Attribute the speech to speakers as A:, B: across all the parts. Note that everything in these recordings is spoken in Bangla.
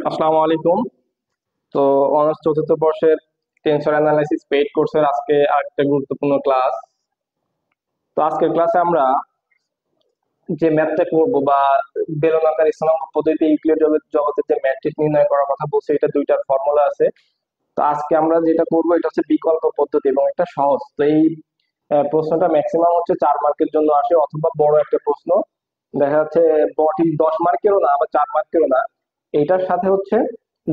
A: আসসালামু আলাইকুম। তো অনার্স চতুর্থ বর্ষের টেনসর অ্যানালাইসিস পেইড কোর্সের আজকে আরেকটা গুরুত্বপূর্ণ ক্লাস। তো আজকের ক্লাসে আমরা যে ম্যাথটা করব বা বেলনাকার স্থানাঙ্ক পদ্ধতিতে ইউক্লিড জগতের যে ম্যাট্রিক নির্ণয় করার কথা বলছে, এটা দুইটার ফর্মুলা আছে। তো আজকে আমরা যেটা করব এটা হচ্ছে বিকল্প পদ্ধতি এবং এটা সহজ। তো এই প্রশ্নটা ম্যাক্সিমাম হচ্ছে 4 মার্কের জন্য আসে, অথবা বড় একটা প্রশ্ন দেখা যাচ্ছে ঠিক 10 মার্কেরও না, আবার 4 মার্কেরও না, এইটার সাথে হচ্ছে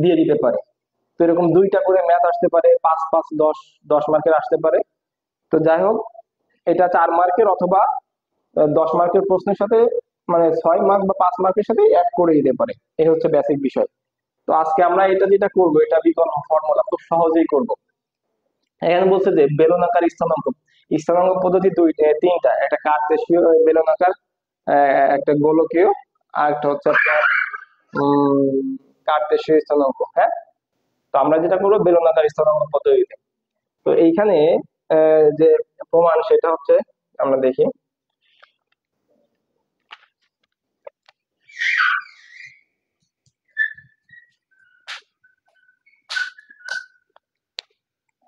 A: দিয়ে দিতে পারে। তো এরকম দুইটা করে ম্যাথ আসতে পারে, 5 5 10, 10 মার্কের আসতে পারে। তো যাই হোক, এটা 4 মার্কের অথবা 10 মার্কের প্রশ্নের সাথে, মানে 6 মার্ক বা 5 মার্কের সাথে অ্যাড করে দিতে পারে। এই হচ্ছে বেসিক বিষয়। তো আজকে আমরা এটা যেটা করব, এটা বিকল্প ফর্মুলা খুব সহজেই করব। এখানে বলছে যে বেলনাকার স্থানাঙ্ক, স্থানাঙ্ক পদ্ধতি তিনটা: একটা কার্তেশীয় বেলনাকার, একটা গোলকীয়, আর একটা হচ্ছে আপনার কার্তেশীয় স্থানাঙ্ক। হ্যাঁ, তো আমরা যেটা করবো বেলনাকার স্থানাঙ্ক পদ্ধতিতে। তো এইখানে যে প্রমাণ সেটা হচ্ছে, আমরা দেখি।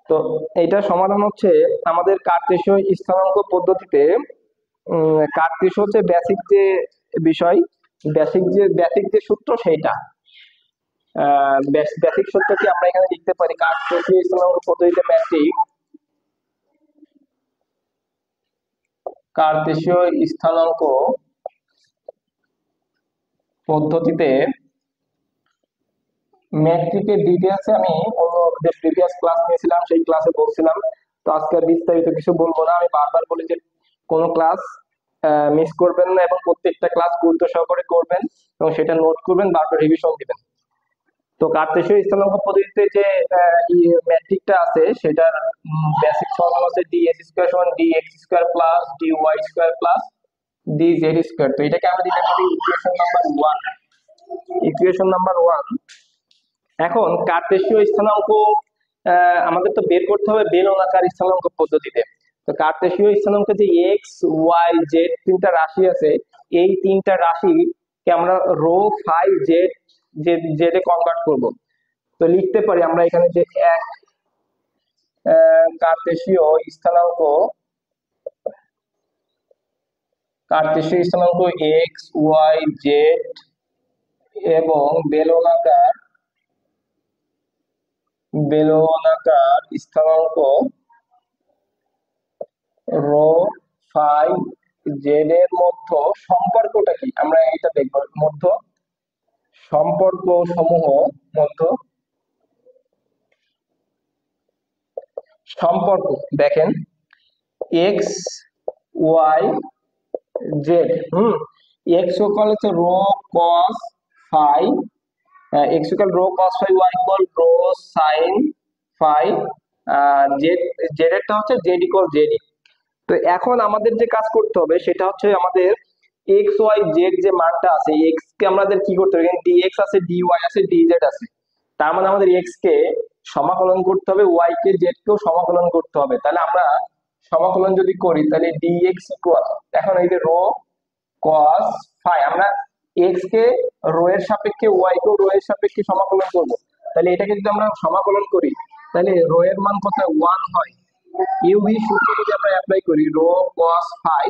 A: তো এইটা সমাধান হচ্ছে আমাদের কার্তেশীয় স্থানাঙ্ক পদ্ধতিতে। কার্তেশীয় হচ্ছে বেসিক যে বিষয়, বেসিক যে সূত্র সেইটা। বেসিক সূত্র কি আমরা এখানে লিখতে পারি, কার্তেশীয় স্থানাঙ্ক পদ্ধতিতে ম্যাট্রিক, কার্তেশীয় স্থানাঙ্ক পদ্ধতিতে ম্যাট্রিকের ডিটেলসে আমি অন্য যে প্রিভিয়াস ক্লাস নিয়েছিলাম সেই ক্লাসে বলছিলাম। তো আজকে আর বিস্তারিত কিছু বলবো না, আমি বারবার বলি যে কোনো ক্লাস মিস করবেন না এবং প্রত্যেকটা ক্লাস গুরুত্ব সহকারে করবেন এবং সেটা নোট করবেন, বারবার রিভিশন দিবেন। তো কার্তেশীয় স্থানাঙ্ক পদ্ধতিতে যে ম্যাট্রিকটা আছে সেটার বেসিক ফর্মুলা হচ্ছে ডি এস স্কোয়ার সমান d x square plus d y square plus D z square. তো এটাকে আমরা দিতে পারি ইকুয়েশন নাম্বার 1। Equation number 1। এখন কার্তেশীয় স্থানাঙ্ক আমাদের তো বের করতে হবে বেলনাকার স্থানাঙ্ক পদ্ধতিতে। তো কার্তেশীয় স্থানাঙ্ক যে এক্স ওয়াই জেড তিনটা রাশি আছে, এই তিনটা রাশিকে আমরা রো ফাই জেড জেড এ কনভার্ট করব। তো লিখতে পারি আমরা এখানে যে এক কার্তেশীয় স্থানাঙ্ক, কার্তেশীয় স্থানাঙ্ক এক্স ওয়াই জেড এবং বেলনাকার স্থানাঙ্ক রো ফাই জেড এর মধ্যে সম্পর্কটা কি আমরা এটা দেখব। মধ্য সম্পর্ক সমূহ, মধ্য সম্পর্ক দেখেন, X Y Z. X equal হচ্ছে rho cos phi, X equal rho cos phi, Y equal rho sine phi, Z Z এরটা হচ্ছে জেড ইকুয়াল জেড। তো এখন আমাদের যে কাজ করতে হবে সেটা হচ্ছে আমাদের এক্স ওয়াই জেড যে মানটা আছে, এক্স কে আমাদের কি করতে হবে, এখানে ডিএক্স আছে, ডিওয়াই আছে, ডিজেড আছে। তার মানে আমাদের এক্স কে সমাকলন করতে হবে, ওয়াই কে জেড কেও সমাকলন করতে হবে। তাহলে আমরা সমাকলন যদি করি তাহলে ডিএক্স ইকুয়াল, এখন এই যে রো কস ফাই, আমরা এক্স কে রো এর সাপেক্ষে ওয়াই কেও রো এর সাপেক্ষে সমাকলন করব। তাহলে এটাকে যদি আমরা সমাকলন করি তাহলে রো এর মান কত, 1 হয়। ইউভি সূত্র যদি আমরা অ্যাপ্লাই করি, রো কস ফাই,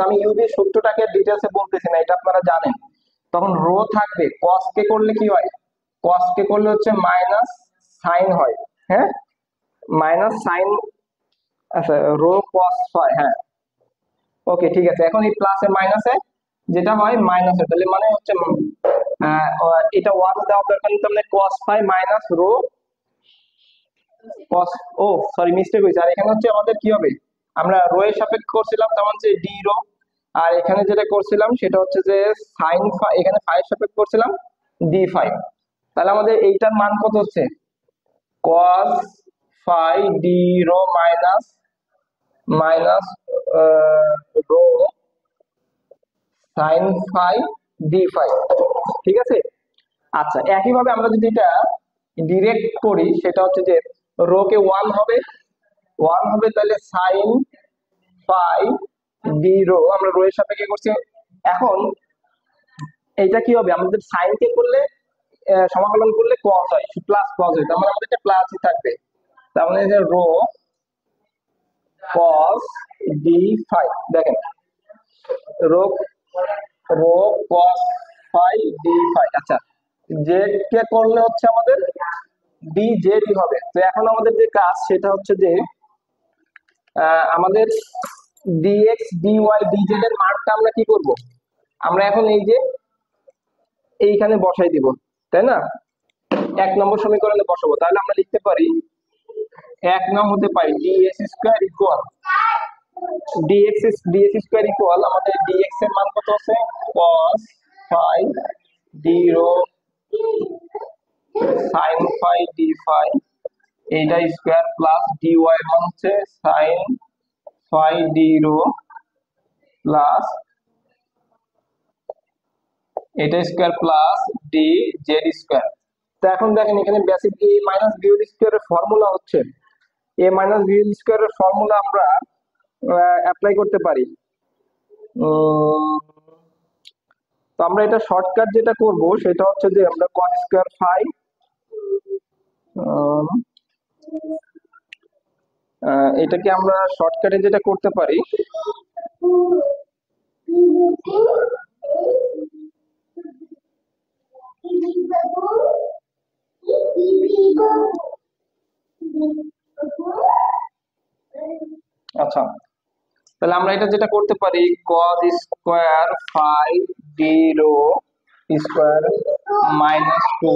A: আমি ইউভি সূত্রটাকে ডিটেলসে বলতেছি না, এটা আপনারা জানেন। তখন রো থাকবে, কস কে করলে কি হয়, কস কে করলে হচ্ছে মাইনাস সাইন হয়। হ্যাঁ, মাইনাস সাইন। আচ্ছা, রো কস ফাই, হ্যাঁ, ওকে ঠিক আছে। এখন এই প্লাসে মাইনাসে যেটা হয় মাইনাস হয়, তাহলে মানে হচ্ছে এটা 1 দেওয়া দরকার নেই, তাহলে কস ফাই মাইনাস রো কস, ও সরি মিস্টেক হয়েছে। আর এখানে হচ্ছে আমাদের কি হবে, আমরা রো এর সাপেক্ষে করছিলাম তখন যে ডি রো, আর এখানে যেটা করছিলাম সেটা হচ্ছে যে সাইন ফাই, এখানে ফাই এর সাপেক্ষে করছিলাম ডি ফাই। তাহলে আমাদের এইটার মান কত হচ্ছে, cos phi d rho minus minus rho sine phi d phi. ঠিক আছে। আচ্ছা, একইভাবে আমরা যদি এটা ডিরেক্ট করি সেটা হচ্ছে যে রো কে 1 হবে, তাহলে সাইন ফাই ডি রো, আমরা রো এর সাপেক্ষে করছি। এখন এইটা কি হবে, আমাদের সাইন কে করলে সমাকলন করলে cos হয়, প্লাস cos হয়, তার মানে আমাদের এটা প্লাসই থাকবে। তার মানে যে রো cos d phi, দেখেন rho rho cos phi d phi। আচ্ছা, জেড কে করলে হচ্ছে আমাদের ডি জেডই হবে। তো এখন আমাদের যে কাজ সেটা হচ্ছে যে আমাদের dx dy dz এর মানটা আমরা কি করব, আমরা এখন এই যে এইখানে বসাই দিব, তাই না? 1 নম্বর সমীকরণে বসাবো, তাহলে আমরা লিখতে পারি 1 নং হতে পারি dx square equal dx square equal আমাদের dx এর মান কত আছে, cos phi d rho sin phi d phi এইটা স্কয়ার প্লাস dy এর মান হচ্ছে sin phi d rho plus এটা square plus D Z square. তো এখন দেখেন এখানে basic a minus b whole স্কয়ারের ফর্মুলা হচ্ছে a মাইনাস b হোল স্কয়ারের ফর্মুলা আমরা অ্যাপ্লাই করতে পারি। তো আমরা এটা শর্টকাট যেটা করব সেটা হচ্ছে যে আমরা cos স্কয়ার phi এটাকে আমরা শর্টকাটে যেটা করতে পারি আচ্ছা, তাহলে আমরা এটা যেটা করতে পারি cos square phi d rho square minus 2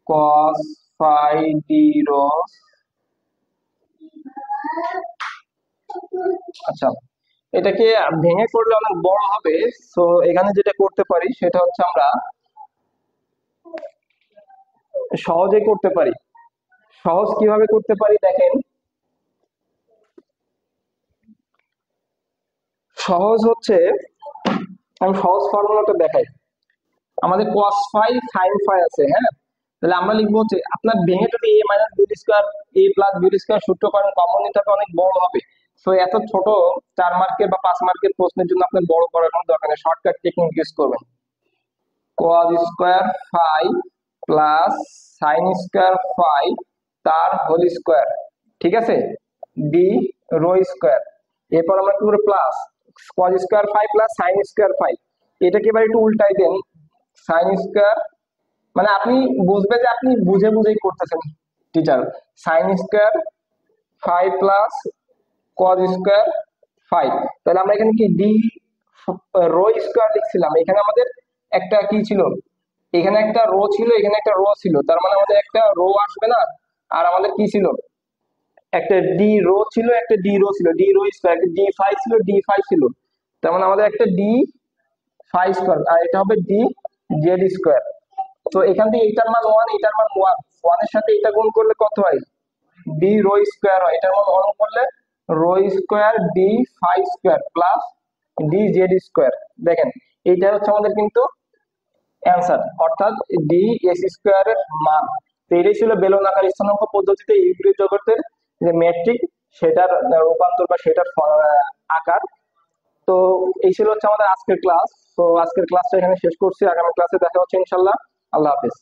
A: cos phi d rho। আচ্ছা, এটাকে ভেঙে করলে অনেক বড় হবে, সো এখানে যেটা করতে পারি সেটা হচ্ছে আমরা সহজেই করতে পারি। সহজ কিভাবে করতে পারি দেখেন, সহজ হচ্ছে আমি সহজ ফর্মুলাটা দেখাই। আমাদের cos phi sin phi আছে, হ্যাঁ, তাহলে আমরা লিখবো হচ্ছে আপনার ভেঙে যদি a minus b square a plus b square সূত্র করেন কমন নিতে হবে, অনেক বড় হবে। সো এত ছোট 4 মার্কের বা 5 মার্কের প্রশ্নের জন্য আপনার বড় করার কোনো দরকার নেই, শর্টকাট টেকনিক ইউজ করবেন। cos square phi plus sin square phi তার হোল স্কয়ার, ঠিক আছে, d রো স্কয়ার। এরপর আমরা কি করব plus cos square phi plus sin square phi, এটাকে এবার একটু উল্টাই দেন, sin স্কয়ার মানে আপনি বুঝবে যে আপনি বুঝে বুঝেই করতেছেন teacher, sin square phi plus cos square phi। তাহলে আমরা এখানে কি d রো স্কয়ার লিখছিলাম, এখানে আমাদের একটা কি ছিল, এখানে একটা রো ছিল, এখানে একটা রো ছিল, তার মানে আমাদের একটা রো আসবে না, আর আমাদের কি ছিল, একটা ডি রো ছিল, একটা ডি রো ছিল, ডি রো স্কয়ার, একটা ডি ফাই ছিল, ডি ফাই ছিল, তার মানে আমাদের একটা ডি ফাই স্কয়ার, আর এটা হবে ডি জেড স্কয়ার। তো এখান থেকে এটার মান 1, এটার মান 1, 1 এর সাথে এটা গুণ করলে কত হয়, ডি রো স্কয়ার হয়, এটার মান 1 করলে rho square d phi square plus D Z square. দেখেন এইটা হচ্ছে আমাদের কিন্তু অ্যান্সার, অর্থাৎ ডি এস স্কয়ারের মান। তো এটাই ছিল বেলনাকার স্থানাঙ্ক পদ্ধতিতে ইউক্লিড জগতের যে মেট্রিক সেটার রূপান্তর বা সেটার আকার। তো এই ছিল হচ্ছে আমাদের আজকের ক্লাস। তো আজকের ক্লাসটা এখানে শেষ করছি, আগামী ক্লাসে দেখা হচ্ছে ইনশাল্লাহ। আল্লাহ হাফেজ।